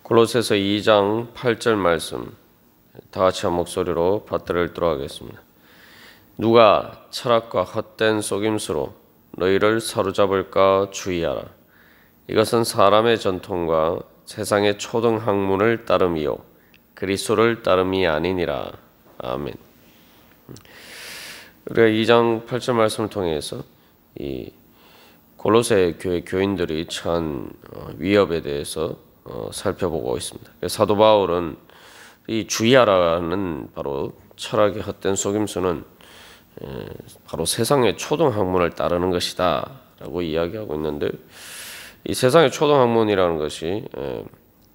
골로새서 2장 8절 말씀 다 같이 한 목소리로 받들어 읽도록 하겠습니다. 누가 철학과 헛된 속임수로 너희를 사로잡을까 주의하라. 이것은 사람의 전통과 세상의 초등학문을 따름이요 그리스도를 따름이 아니니라. 아멘. 우리가 2장 8절 말씀을 통해서 이 골로새 교회 교인들이 처한 위협에 대해서 살펴보고 있습니다. 사도 바울은 이 주의하라는 바로 철학의 헛된 속임수는 바로 세상의 초등학문을 따르는 것이다 라고 이야기하고 있는데, 이 세상의 초등학문이라는 것이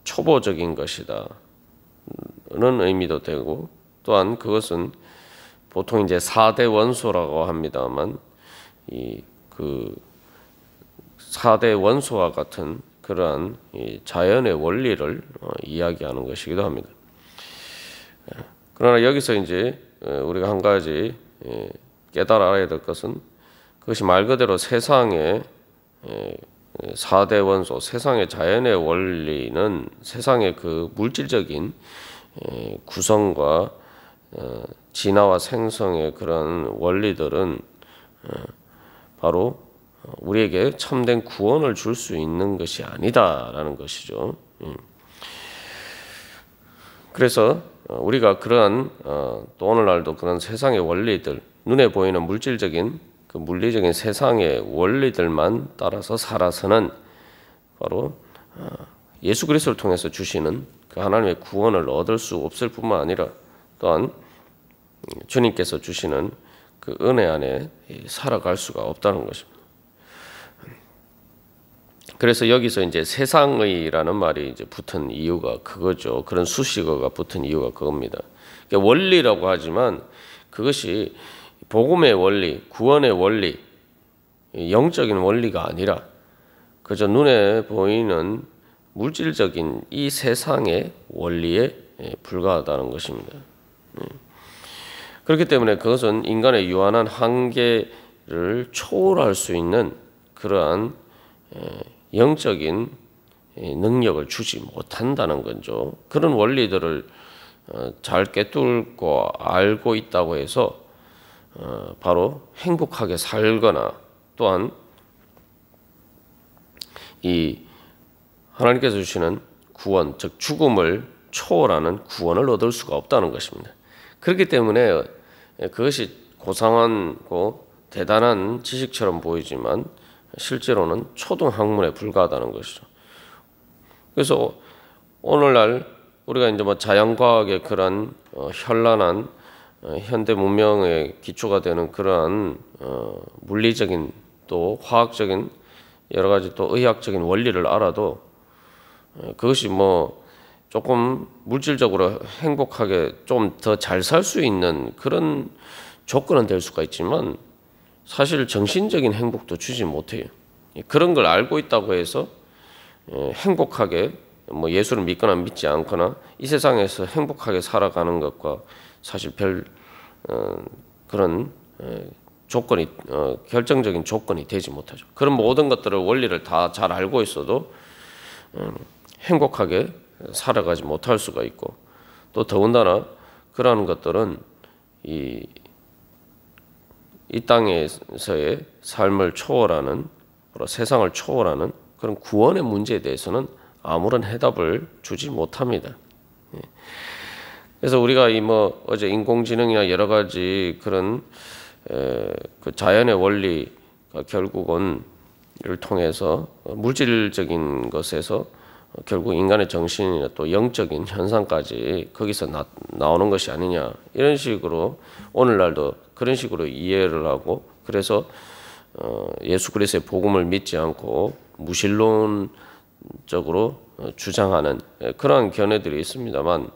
초보적인 것이다 는 의미도 되고, 또한 그것은 보통 이제 4대 원소라고 합니다만 그 4대 원소와 같은 그러한 자연의 원리를 이야기하는 것이기도 합니다. 그러나 여기서 이제 우리가 한 가지 깨달아 알아야 될 것은, 그것이 말 그대로 세상의 4대 원소, 세상의 자연의 원리는 세상의 그 물질적인 구성과 진화와 생성의 그런 원리들은 바로 우리에게 참된 구원을 줄 수 있는 것이 아니다라는 것이죠. 그래서 우리가 그러한 또 오늘날도 그런 세상의 원리들, 눈에 보이는 물질적인 그 물리적인 세상의 원리들만 따라서 살아서는 바로 예수 그리스도를 통해서 주시는 그 하나님의 구원을 얻을 수 없을 뿐만 아니라, 또한 주님께서 주시는 그 은혜 안에 살아갈 수가 없다는 것입니다. 그래서 여기서 이제 세상의라는 말이 이제 붙은 이유가 그거죠. 그런 수식어가 붙은 이유가 그겁니다. 그러니까 원리라고 하지만 그것이 복음의 원리, 구원의 원리, 영적인 원리가 아니라 그저 눈에 보이는 물질적인 이 세상의 원리에 불과하다는 것입니다. 그렇기 때문에 그것은 인간의 유한한 한계를 초월할 수 있는 그러한 영적인 능력을 주지 못한다는 거죠. 그런 원리들을 잘 꿰뚫고 알고 있다고 해서 바로 행복하게 살거나, 또한 이 하나님께서 주시는 구원, 즉 죽음을 초월하는 구원을 얻을 수가 없다는 것입니다. 그렇기 때문에 그것이 고상하고 대단한 지식처럼 보이지만 실제로는 초등학문에 불과하다는 것이죠. 그래서 오늘날 우리가 이제 뭐 자연과학의 그런 현란한 현대 문명의 기초가 되는 그러한 물리적인 또 화학적인 여러 가지 또 의학적인 원리를 알아도 그것이 뭐 조금 물질적으로 행복하게 좀 더 잘 살 수 있는 그런 조건은 될 수가 있지만 사실 정신적인 행복도 주지 못해요. 그런 걸 알고 있다고 해서 행복하게 뭐 예수를 믿거나 믿지 않거나 이 세상에서 행복하게 살아가는 것과 사실 별 그런 조건이 결정적인 조건이 되지 못하죠. 그런 모든 것들을 원리를 다 잘 알고 있어도 행복하게 살아가지 못할 수가 있고, 또 더군다나 그러한 것들은 이 땅에서의 삶을 초월하는, 세상을 초월하는 그런 구원의 문제에 대해서는 아무런 해답을 주지 못합니다. 그래서 우리가 어제 인공지능이나 여러 가지 그런 그 자연의 원리가 결국은 이를 통해서 물질적인 것에서 결국 인간의 정신이나 또 영적인 현상까지 거기서 나오는 것이 아니냐, 이런 식으로 오늘날도 그런 식으로 이해를 하고, 그래서 예수 그리스도의 복음을 믿지 않고 무신론적으로 주장하는 그러한 견해들이 있습니다만,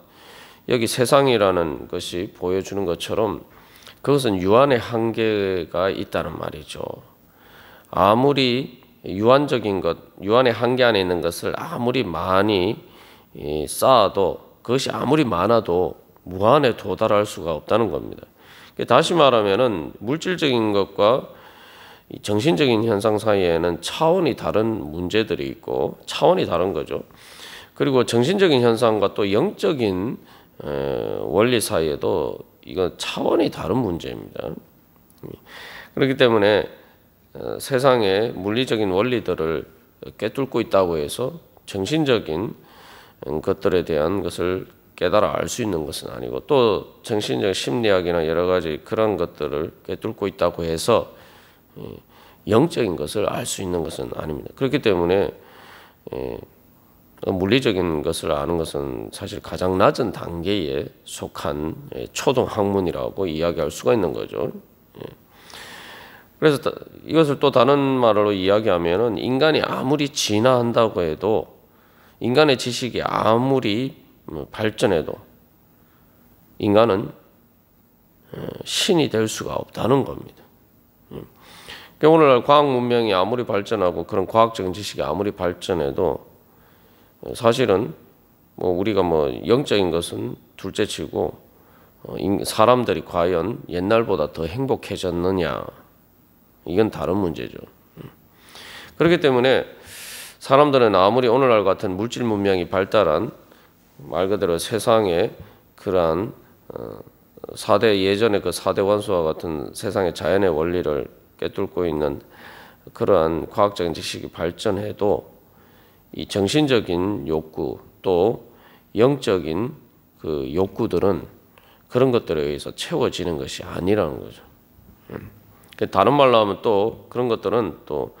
여기 세상이라는 것이 보여주는 것처럼 그것은 유한의 한계가 있다는 말이죠. 아무리 유한적인 것, 유한의 한계 안에 있는 것을 아무리 많이 쌓아도, 그것이 아무리 많아도 무한에 도달할 수가 없다는 겁니다. 다시 말하면은 물질적인 것과 정신적인 현상 사이에는 차원이 다른 문제들이 있고 차원이 다른 거죠. 그리고 정신적인 현상과 또 영적인 원리 사이에도 이건 차원이 다른 문제입니다. 그렇기 때문에 세상의 물리적인 원리들을 꿰뚫고 있다고 해서 정신적인 것들에 대한 것을 깨달아 알 수 있는 것은 아니고, 또 정신적 심리학이나 여러 가지 그런 것들을 꿰뚫고 있다고 해서 영적인 것을 알 수 있는 것은 아닙니다. 그렇기 때문에 물리적인 것을 아는 것은 사실 가장 낮은 단계에 속한 초등학문이라고 이야기할 수가 있는 거죠. 그래서 이것을 또 다른 말로 이야기하면은, 인간이 아무리 진화한다고 해도, 인간의 지식이 아무리 발전해도 인간은 신이 될 수가 없다는 겁니다. 그러니까 오늘날 과학 문명이 아무리 발전하고 그런 과학적인 지식이 아무리 발전해도 사실은 우리가 영적인 것은 둘째치고 사람들이 과연 옛날보다 더 행복해졌느냐, 이건 다른 문제죠. 그렇기 때문에 사람들은 아무리 오늘날 같은 물질 문명이 발달한, 말 그대로 세상의 그러한 예전의 그 4대 원소와 같은 세상의 자연의 원리를 꿰뚫고 있는 그러한 과학적인 지식이 발전해도 이 정신적인 욕구 또 영적인 그 욕구들은 그런 것들에 의해서 채워지는 것이 아니라는 거죠. 다른 말로 하면 또 그런 것들은 또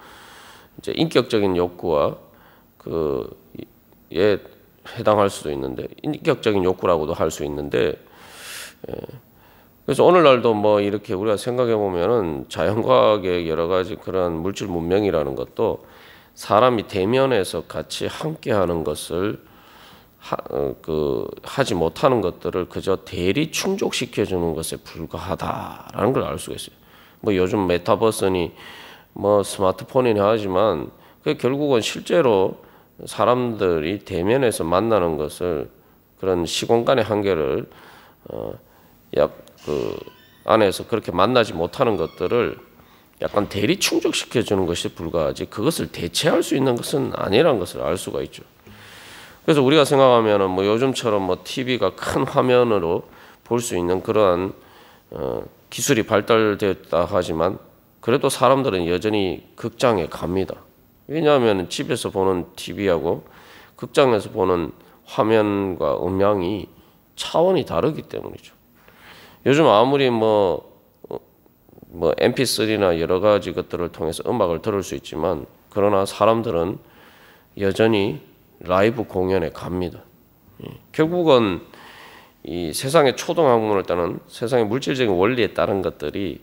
이제 인격적인 욕구와 그에 해당할 수도 있는데, 인격적인 욕구라고도 할 수 있는데, 그래서 오늘날도 이렇게 우리가 생각해 보면은 자연과학의 여러 가지 그런 물질 문명이라는 것도 사람이 대면에서 같이 함께하는 것을 하지 못하는 것들을 그저 대리 충족시켜 주는 것에 불과하다라는 걸 알 수가 있어요. 요즘 메타버스니 스마트폰이니 하지만 그 결국은 실제로 사람들이 대면에서 만나는 것을, 그런 시공간의 한계를 안에서 그렇게 만나지 못하는 것들을 약간 대리 충족시켜 주는 것이 불과하지, 그것을 대체할 수 있는 것은 아니라는 것을 알 수가 있죠. 그래서 우리가 생각하면은 요즘처럼 TV가 큰 화면으로 볼 수 있는 그러한 기술이 발달됐다 하지만, 그래도 사람들은 여전히 극장에 갑니다. 왜냐하면 집에서 보는 TV하고 극장에서 보는 화면과 음향이 차원이 다르기 때문이죠. 요즘 아무리 MP3나 여러 가지 것들을 통해서 음악을 들을 수 있지만, 그러나 사람들은 여전히 라이브 공연에 갑니다. 결국은 이 세상의 초등학문을 따른 세상의 물질적인 원리에 따른 것들이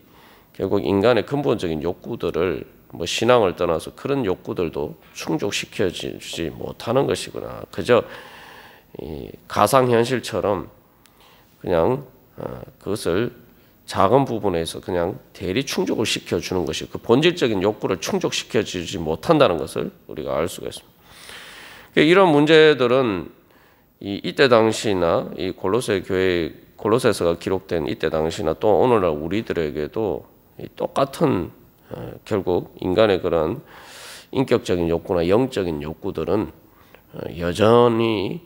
결국 인간의 근본적인 욕구들을 신앙을 떠나서 그런 욕구들도 충족시켜주지 못하는 것이구나. 그저 가상현실처럼 그냥 그것을 작은 부분에서 그냥 대리 충족을 시켜주는 것이, 그 본질적인 욕구를 충족시켜주지 못한다는 것을 우리가 알 수가 있습니다. 이런 문제들은 이때 당시나 이 골로새서가 기록된 이때 당시나 또 오늘날 우리들에게도 똑같은, 결국 인간의 그런 인격적인 욕구나 영적인 욕구들은 여전히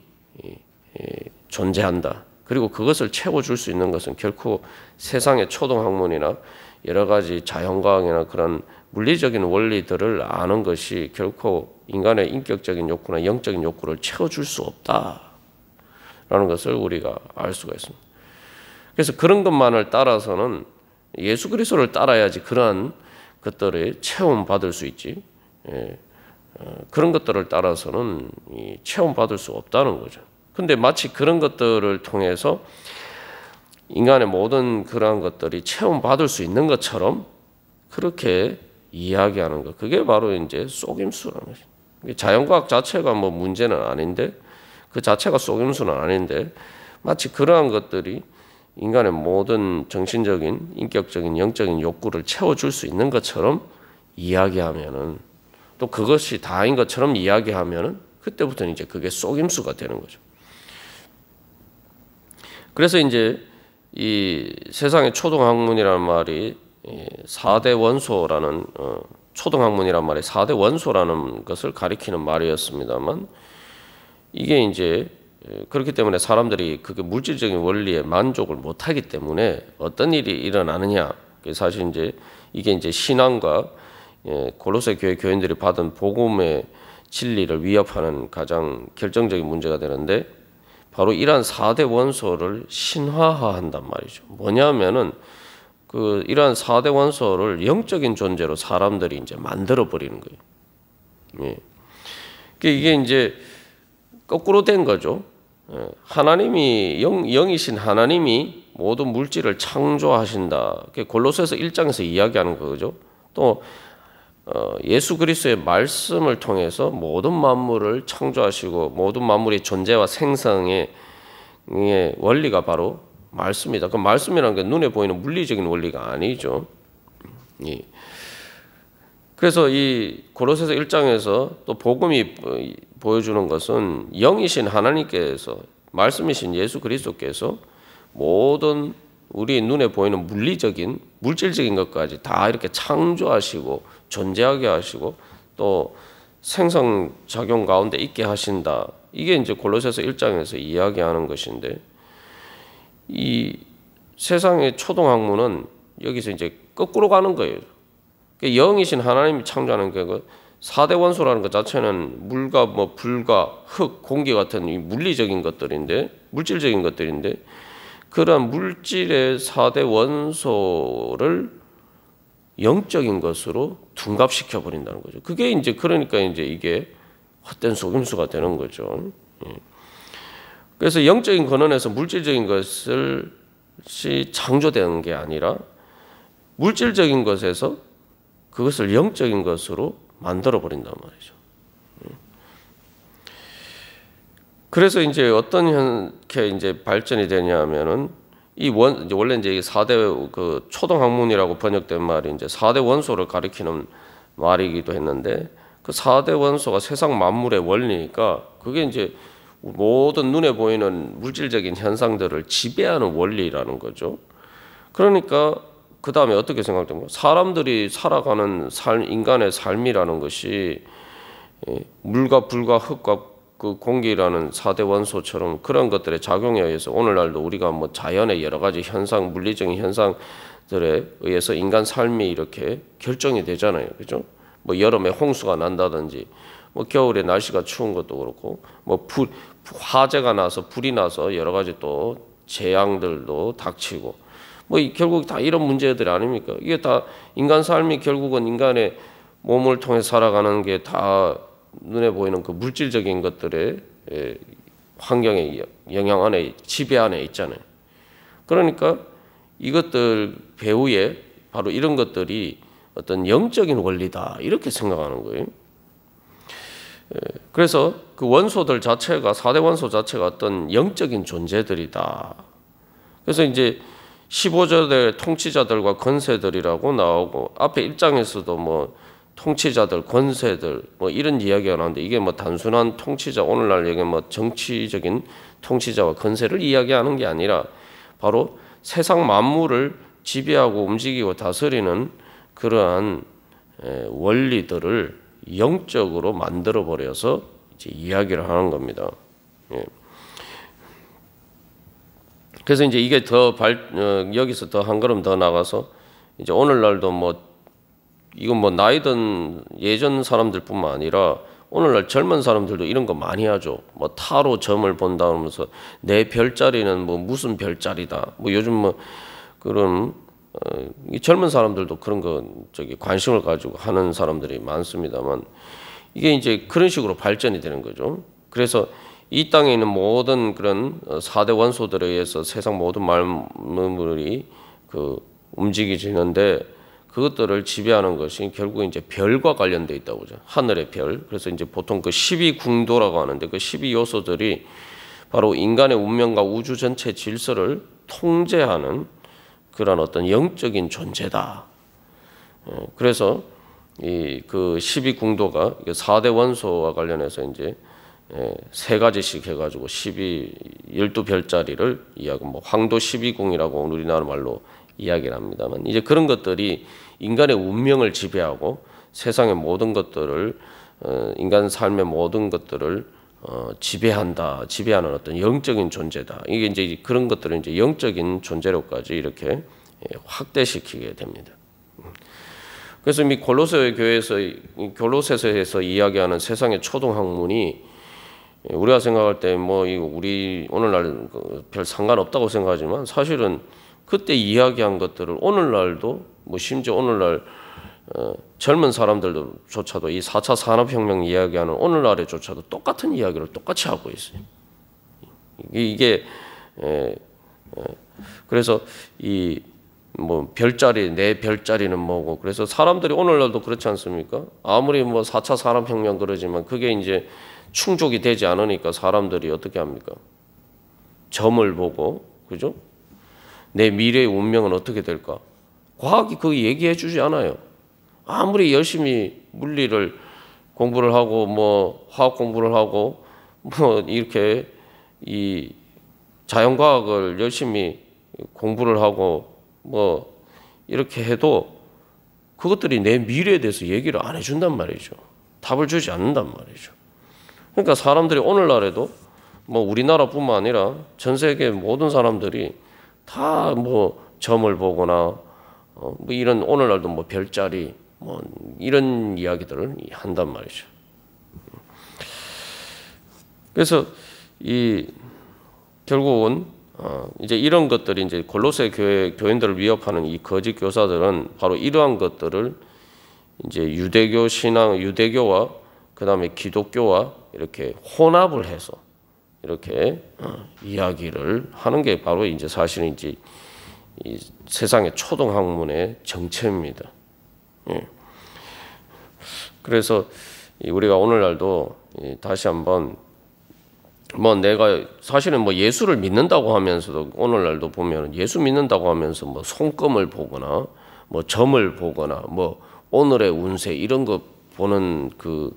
존재한다. 그리고 그것을 채워줄 수 있는 것은 결코 세상의 초등학문이나 여러 가지 자연과학이나 그런 물리적인 원리들을 아는 것이 결코 인간의 인격적인 욕구나 영적인 욕구를 채워줄 수 없다라는 것을 우리가 알 수가 있습니다. 그래서 그런 것만을 따라서는, 예수 그리스도를 따라야지 그러한 것들을 체험받을 수 있지, 그런 것들을 따라서는 체험받을 수 없다는 거죠. 근데 마치 그런 것들을 통해서 인간의 모든 그러한 것들이 체험받을 수 있는 것처럼 그렇게 이야기하는 것, 그게 바로 이제 속임수라는 거죠. 자연과학 자체가 문제는 아닌데, 그 자체가 속임수는 아닌데, 마치 그러한 것들이 인간의 모든 정신적인, 인격적인, 영적인 욕구를 채워줄 수 있는 것처럼 이야기하면은, 또 그것이 다인 것처럼 이야기하면은, 그때부터는 이제 그게 속임수가 되는 거죠. 그래서 이제 이 세상의 초등학문이라는 말이 4대 원소라는, 초등학문이란 말이 4대 원소라는 것을 가리키는 말이었습니다만, 이게 이제 그렇기 때문에 사람들이 그게 물질적인 원리에 만족을 못하기 때문에 어떤 일이 일어나느냐. 사실 이제 이게 이제 신앙과 골로새 교회 교인들이 받은 복음의 진리를 위협하는 가장 결정적인 문제가 되는데, 바로 이러한 4대 원소를 신화화한단 말이죠. 뭐냐면은 이러한 4대 원소를 영적인 존재로 사람들이 이제 만들어 버리는 거예요. 이게 이제 거꾸로 된 거죠. 하나님이 영이신 하나님이 모든 물질을 창조하신다. 골로새서 1장에서 이야기하는 거죠. 또 예수 그리스도의 말씀을 통해서 모든 만물을 창조하시고 모든 만물의 존재와 생성의 원리가 바로 말씀이다. 그 말씀이라는 게 눈에 보이는 물리적인 원리가 아니죠. 그래서 이 골로새서 1장에서 또 복음이 보여주는 것은 영이신 하나님께서, 말씀이신 예수 그리스도께서 모든 우리 눈에 보이는 물질적인 것까지 다 이렇게 창조하시고 존재하게 하시고 또 생성작용 가운데 있게 하신다. 이게 이제 골로새서 1장에서 이야기하는 것인데, 이 세상의 초등학문은 여기서 이제 거꾸로 가는 거예요. 영이신 하나님이 창조하는 게 4대 원소라는 것 자체는 물과 불과 흙, 공기 같은 이 물질적인 것들인데, 그러한 물질의 4대 원소를 영적인 것으로 둔갑시켜 버린다는 거죠. 그게 이제 그러니까 이제 이게 헛된 속임수가 되는 거죠. 그래서 영적인 근원에서 물질적인 것이 창조되는 게 아니라 물질적인 것에서 그것을 영적인 것으로 만들어 버린단 말이죠. 그래서 이제 어떻게 이제 발전이 되냐면은 이제 원래 이제 4대 그 초등학문이라고 번역된 말이 이제 4대 원소를 가리키는 말이기도 했는데, 그 4대 원소가 세상 만물의 원리니까 그게 이제 모든 눈에 보이는 물질적인 현상들을 지배하는 원리라는 거죠. 그러니까 그 다음에 어떻게 생각됩니까? 사람들이 살아가는 인간의 삶이라는 것이 물과 불과 흙과 그 공기라는 4대 원소처럼 그런 것들의 작용에 의해서 오늘날도 우리가 자연의 여러 가지 현상, 물리적인 현상들에 의해서 인간 삶이 이렇게 결정이 되잖아요. 그죠? 여름에 홍수가 난다든지, 겨울에 날씨가 추운 것도 그렇고, 화재가 나서 불이 나서 여러 가지 또 재앙들도 닥치고, 결국 다 이런 문제들 아닙니까? 이게 다 인간 삶이 결국은 인간의 몸을 통해 살아가는 게 다 눈에 보이는 그 물질적인 것들의 환경의 영향 안에, 지배 안에 있잖아요. 그러니까 이것들 배후에 바로 이런 것들이 어떤 영적인 원리다, 이렇게 생각하는 거예요. 그래서 그 원소들 자체가, 4대 원소 자체가 어떤 영적인 존재들이다. 그래서 이제 15절에 통치자들과 권세들이라고 나오고, 앞에 1장에서도 통치자들, 권세들 이런 이야기가 나오는데, 이게 단순한 통치자, 오늘날 얘기 정치적인 통치자와 권세를 이야기하는 게 아니라 바로 세상 만물을 지배하고 움직이고 다스리는 그러한 원리들을 영적으로 만들어 버려서 이제 이야기를 하는 겁니다. 그래서 이제 이게 여기서 더 한 걸음 더 나가서 이제 오늘날도 이건 나이든 예전 사람들뿐만 아니라 오늘날 젊은 사람들도 이런 거 많이 하죠. 타로 점을 본다 하면서 내 별자리는 무슨 별자리다. 요즘 그런 이 젊은 사람들도 그런 거 관심을 가지고 하는 사람들이 많습니다만, 이게 이제 그런 식으로 발전이 되는 거죠. 그래서 이 땅에 있는 모든 그런 4대 원소들에 의해서 세상 모든 만물이 움직이지는데, 그것들을 지배하는 것이 결국 이제 별과 관련돼 있다고 보죠. 하늘의 별. 그래서 이제 보통 그 12궁도라고 하는데, 그 12요소들이 바로 인간의 운명과 우주 전체 질서를 통제하는 그런 어떤 영적인 존재다. 그래서 그 12궁도가 4대 원소와 관련해서 이제 세 가지씩 해가지고 12별자리를 이야기하고, 황도 12궁이라고 우리나라 말로 이야기를 합니다만, 이제 그런 것들이 인간의 운명을 지배하고 세상의 모든 것들을, 인간 삶의 모든 것들을 지배하는 어떤 영적인 존재다. 이게 이제 그런 것들은 이제 영적인 존재로까지 이렇게 확대시키게 됩니다. 그래서 이 골로새서에서 이야기하는 세상의 초등 학문이 우리가 생각할 때 뭐 우리 오늘날 별 상관없다고 생각하지만 사실은 그때 이야기한 것들을 오늘날도 뭐 심지어 오늘날 젊은 사람들조차도 이 4차 산업혁명 이야기하는 오늘날에조차도 똑같은 이야기를 똑같이 하고 있어요. 이게 그래서 이 뭐 별자리 내 별자리는 뭐고 그래서 사람들이 오늘날도 그렇지 않습니까? 아무리 뭐 4차 산업혁명 그러지만 그게 이제 충족이 되지 않으니까 사람들이 어떻게 합니까? 점을 보고 그죠? 내 미래의 운명은 어떻게 될까? 과학이 그 얘기해 주지 않아요. 아무리 열심히 물리를 공부를 하고 뭐 화학 공부를 하고 뭐 이렇게 이 자연과학을 열심히 공부를 하고 뭐 이렇게 해도 그것들이 내 미래에 대해서 얘기를 안 해준단 말이죠. 답을 주지 않는단 말이죠. 그러니까 사람들이 오늘날에도 뭐 우리나라뿐만 아니라 전 세계 모든 사람들이 다 뭐 점을 보거나 뭐 이런 오늘날도 뭐 별자리 뭐 이런 이야기들을 한단 말이죠. 그래서 이 결국은 이제 이런 것들이 이제 골로새 교인들을 위협하는 이 거짓 교사들은 바로 이러한 것들을 이제 유대교 신앙, 유대교와 그 다음에 기독교와 이렇게 혼합을 해서 이렇게 이야기를 하는 게 바로 이제 사실은 이제 이 세상의 초등 학문의 정체입니다. 예. 그래서 우리가 오늘날도 다시 한번 뭐 내가 사실은 뭐 예수를 믿는다고 하면서도 오늘날도 보면 예수 믿는다고 하면서 뭐 손금을 보거나 뭐 점을 보거나 뭐 오늘의 운세 이런 거 보는 그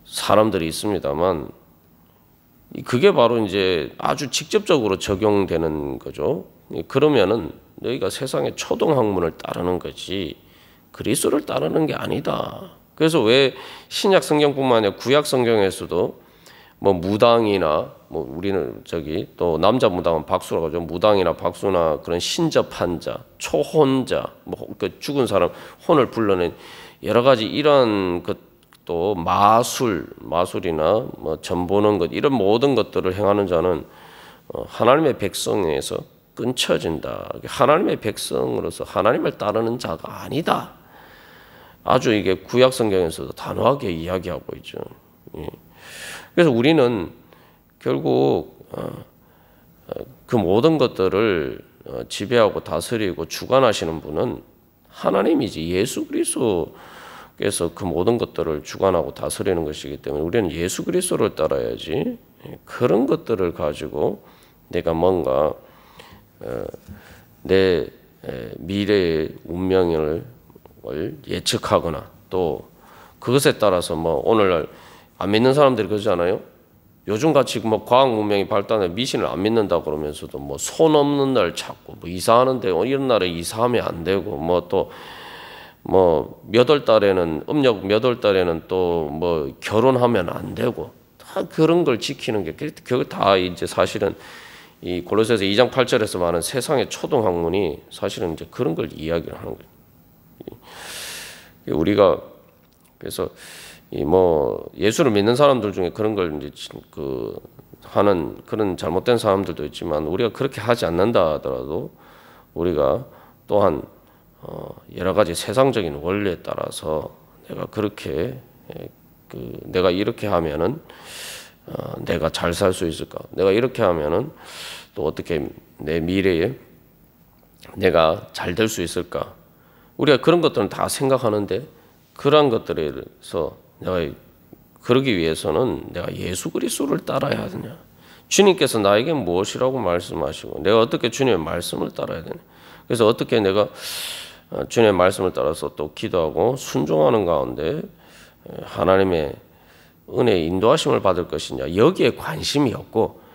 사람들이 있습니다만 그게 바로 이제 아주 직접적으로 적용되는 거죠. 그러면은 너희가 세상의 초등 학문을 따르는 거지 그리스도를 따르는 게 아니다. 그래서 왜 신약 성경뿐만 아니라 구약 성경에서도 뭐 무당이나 뭐 우리는 또 남자 무당은 박수라고 하죠. 무당이나 박수나 그런 신접한 자, 초혼자, 뭐 그 죽은 사람 혼을 불러낸 여러 가지 이런 것도 마술이나 뭐 점 보는 것 이런 모든 것들을 행하는 자는 하나님의 백성에서 끊쳐진다. 하나님의 백성으로서 하나님을 따르는 자가 아니다. 아주 이게 구약 성경에서도 단호하게 이야기하고 있죠. 그래서 우리는 결국 그 모든 것들을 지배하고 다스리고 주관하시는 분은 하나님이지 예수 그리스도께서 그 모든 것들을 주관하고 다스리는 것이기 때문에 우리는 예수 그리스도를 따라야지 그런 것들을 가지고 내가 뭔가 내 미래의 운명을 예측하거나 또 그것에 따라서 뭐 오늘날 안 믿는 사람들이 그러잖아요. 요즘같이 뭐 과학 문명이 발달해 미신을 안 믿는다 그러면서도 뭐 손 없는 날 찾고 뭐 이사하는데 이런 날에 이사하면 안 되고 뭐 또 뭐 몇 월 달에는 음력 몇 월 달에는 또 뭐 결혼하면 안 되고 다 그런 걸 지키는 게 그게 다 이제 사실은 이 골로새서 2장 8절에서 말하는 세상의 초등 학문이 사실은 이제 그런 걸 이야기를 하는 거예요. 우리가 그래서 이 뭐 예수를 믿는 사람들 중에 그런 걸 이제 하는 그런 잘못된 사람들도 있지만 우리가 그렇게 하지 않는다 하더라도 우리가 또한 여러 가지 세상적인 원리에 따라서 내가 그렇게 내가 이렇게 하면은 내가 잘 살 수 있을까? 내가 이렇게 하면은 또 어떻게 내 미래에 내가 잘 될 수 있을까? 우리가 그런 것들은 다 생각하는데 그러한 것들에서 내가 그러기 위해서는 내가 예수 그리스도를 따라야 하느냐? 주님께서 나에게 무엇이라고 말씀하시고 내가 어떻게 주님의 말씀을 따라야 되냐? 그래서 어떻게 내가 주님의 말씀을 따라서 또 기도하고 순종하는 가운데 하나님의 은혜의 인도하심을 받을 것이냐? 여기에 관심이 없고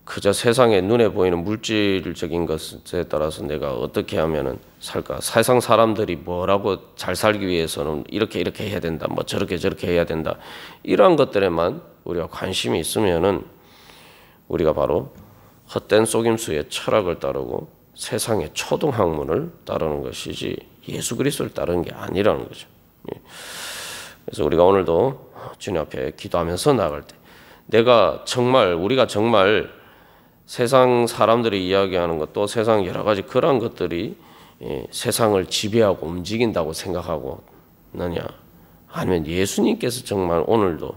그저 세상에 눈에 보이는 물질적인 것에 따라서 내가 어떻게 하면은 살까? 세상 사람들이 뭐라고 잘 살기 위해서는 이렇게 해야 된다. 뭐 저렇게 해야 된다. 이러한 것들에만 우리가 관심이 있으면은 우리가 바로 헛된 속임수의 철학을 따르고 세상의 초등학문을 따르는 것이지 예수 그리스도를 따르는 게 아니라는 거죠. 그래서 우리가 오늘도 주님 앞에 기도하면서 나아갈 때 우리가 정말 세상 사람들이 이야기하는 것도 세상 여러 가지 그런 것들이 세상을 지배하고 움직인다고 생각하고 있느냐, 아니면 예수님께서 정말 오늘도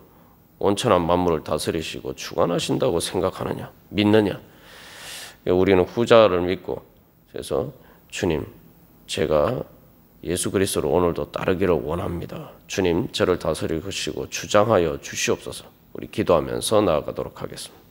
온천한 만물을 다스리시고 주관하신다고 생각하느냐, 믿느냐. 우리는 후자를 믿고, 그래서 주님, 제가 예수 그리스도를 오늘도 따르기를 원합니다. 주님, 저를 다스리시고 주장하여 주시옵소서. 우리 기도하면서 나아가도록 하겠습니다.